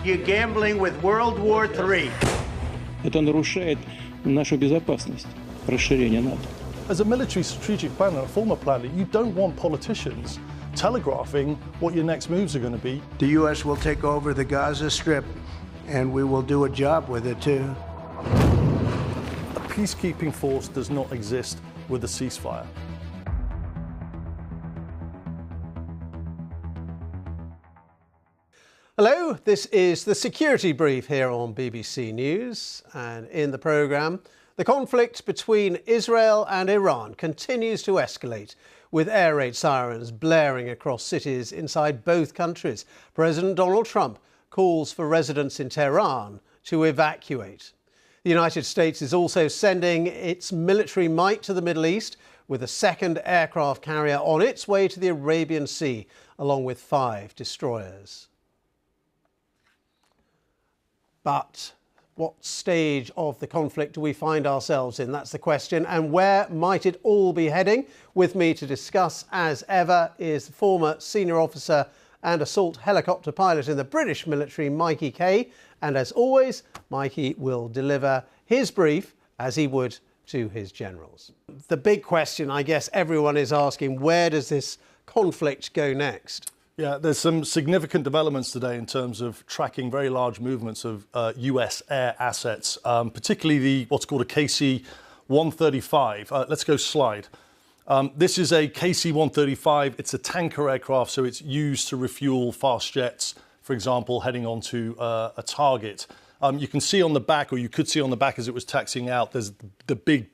You're gambling with World War III. Это нарушает нашу безопасность, расширение НАТО. As a military strategic planner, a former planner, you don't want politicians telegraphing what your next moves are going to be. The U.S. will take over the Gaza Strip, and we will do a job with it, too. A peacekeeping force does not exist with a ceasefire. Hello, this is the Security Brief here on BBC News, and in the programme, the conflict between Israel and Iran continues to escalate, with air raid sirens blaring across cities inside both countries. President Donald Trump calls for residents in Tehran to evacuate. The United States is also sending its military might to the Middle East, with a second aircraft carrier on its way to the Arabian Sea, along with 5 destroyers. But what stage of the conflict do we find ourselves in? That's the question. And where might it all be heading? With me to discuss, as ever, is former senior officer and assault helicopter pilot in the British military, Mikey Kay. And as always, Mikey will deliver his brief as he would to his generals. The big question, I guess everyone is asking, where does this conflict go next? Yeah, there's some significant developments today in terms of tracking very large movements of US air assets, particularly what's called a KC-135. Let's go slide. This is a KC-135. It's a tanker aircraft, so it's used to refuel fast jets, for example, heading onto a target. You can see on the back, or you could see on the back as it was taxiing out, there's the big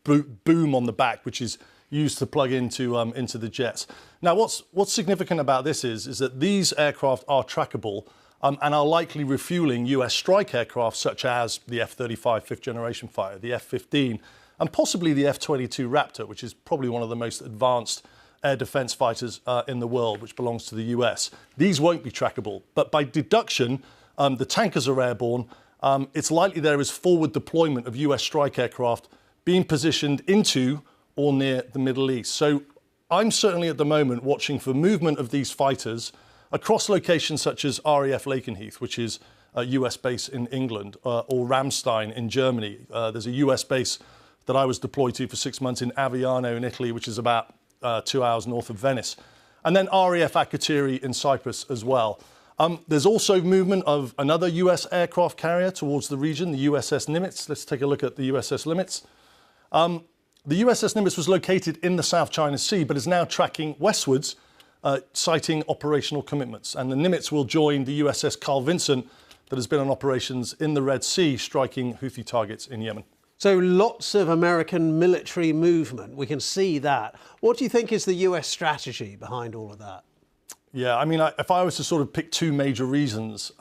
boom on the back, which is used to plug into the jets. Now, what's significant about this is that these aircraft are trackable and are likely refueling US strike aircraft such as the F-35 fifth generation fighter, the F-15, and possibly the F-22 Raptor, which is probably one of the most advanced air defense fighters in the world, which belongs to the US. These won't be trackable, but by deduction, the tankers are airborne. It's likely there is forward deployment of US strike aircraft being positioned into or near the Middle East. So I'm certainly at the moment watching for movement of these fighters across locations such as RAF Lakenheath, which is a US base in England, or Ramstein in Germany. There's a US base that I was deployed to for 6 months in Aviano in Italy, which is about 2 hours north of Venice. And then RAF Akrotiri in Cyprus as well. There's also movement of another US aircraft carrier towards the region, the USS Nimitz. Let's take a look at the USS Nimitz. The USS Nimitz was located in the South China Sea, but is now tracking westwards, citing operational commitments. And the Nimitz will join the USS Carl Vinson that has been on operations in the Red Sea, striking Houthi targets in Yemen. So lots of American military movement. We can see that. What do you think is the US strategy behind all of that? Yeah, I mean, if I was to sort of pick 2 major reasons,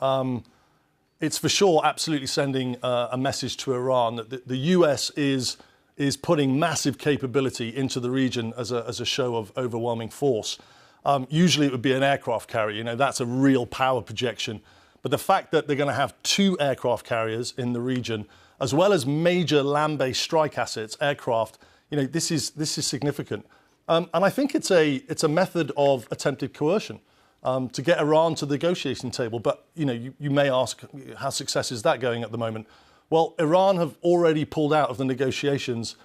it's for sure absolutely sending a message to Iran that the US is putting massive capability into the region as a show of overwhelming force. Usually it would be an aircraft carrier, you know, that's a real power projection. But the fact that they're going to have 2 aircraft carriers in the region, as well as major land-based strike assets, aircraft, you know, this is significant. And I think it's a method of attempted coercion to get Iran to the negotiation table. But, you know, you may ask, how success is that going at the moment? Well, Iran have already pulled out of the negotiations,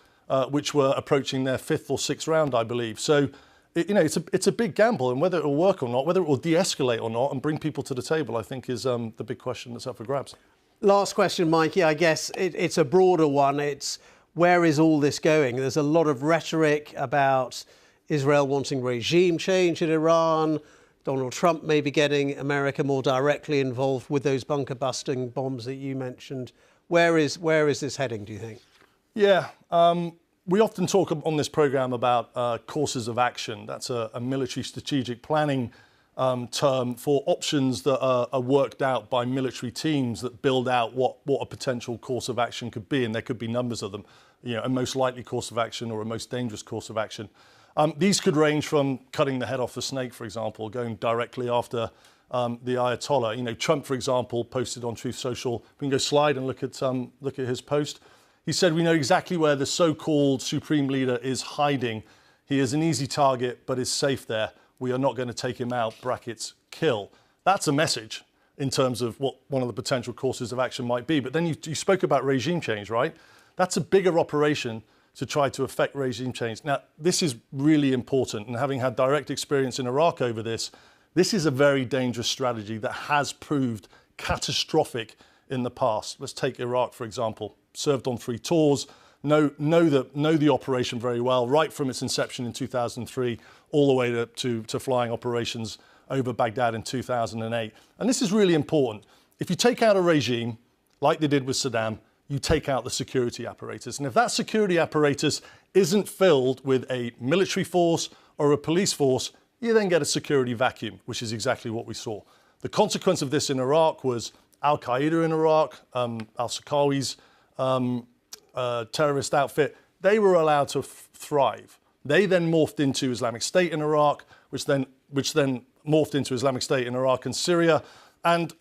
which were approaching their 5th or 6th round, I believe. So, you know, it's a big gamble, and whether it will work or not, whether it will de-escalate or not and bring people to the table, I think is the big question that's up for grabs. Last question, Mikey. I guess it's a broader one. It's where is all this going? There's a lot of rhetoric about Israel wanting regime change in Iran. Donald Trump may be getting America more directly involved with those bunker-busting bombs that you mentioned. Where is this heading, do you think? Yeah, we often talk on this programme about courses of action. That's a military strategic planning term for options that are worked out by military teams that build out what a potential course of action could be, and there could be numbers of them. You know, a most likely course of action or a most dangerous course of action. These could range from cutting the head off the snake, for example, going directly after the Ayatollah. You know, Trump, for example, posted on Truth Social. We can go slide and look at his post. He said, "We know exactly where the so-called supreme leader is hiding. He is an easy target, but is safe there. We are not going to take him out, brackets, kill." That's a message. in terms of what one of the potential courses of action might be. But then you spoke about regime change, right? That's a bigger operation to try to affect regime change. Now, this is really important, and having had direct experience in Iraq over this is a very dangerous strategy that has proved catastrophic in the past. Let's take Iraq, for example. Served on 3 tours, know the operation very well, right from its inception in 2003, all the way to flying operations over Baghdad in 2008. And this is really important. If you take out a regime, like they did with Saddam, you take out the security apparatus. And if that security apparatus isn't filled with a military force or a police force, you then get a security vacuum, which is exactly what we saw. The consequence of this in Iraq was Al-Qaeda in Iraq, al-Sakawi's terrorist outfit, they were allowed to thrive. They then morphed into Islamic State in Iraq, which then morphed into Islamic State in Iraq and Syria. And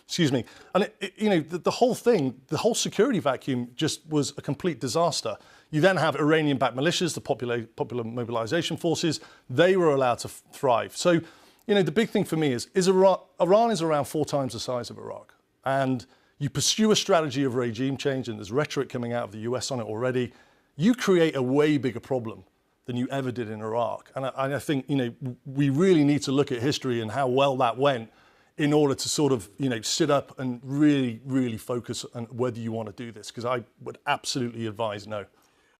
excuse me. And the whole thing, the whole security vacuum just was a complete disaster. You then have Iranian-backed militias, the popular mobilization forces. They were allowed to thrive. So, the big thing for me is Iran is around 4 times the size of Iraq. And you pursue a strategy of regime change, and there's rhetoric coming out of the US on it already. You create a way bigger problem than you ever did in Iraq. And I think, we really need to look at history and how well that went in order to sort of, sit up and really, really focus on whether you want to do this, because I would absolutely advise no.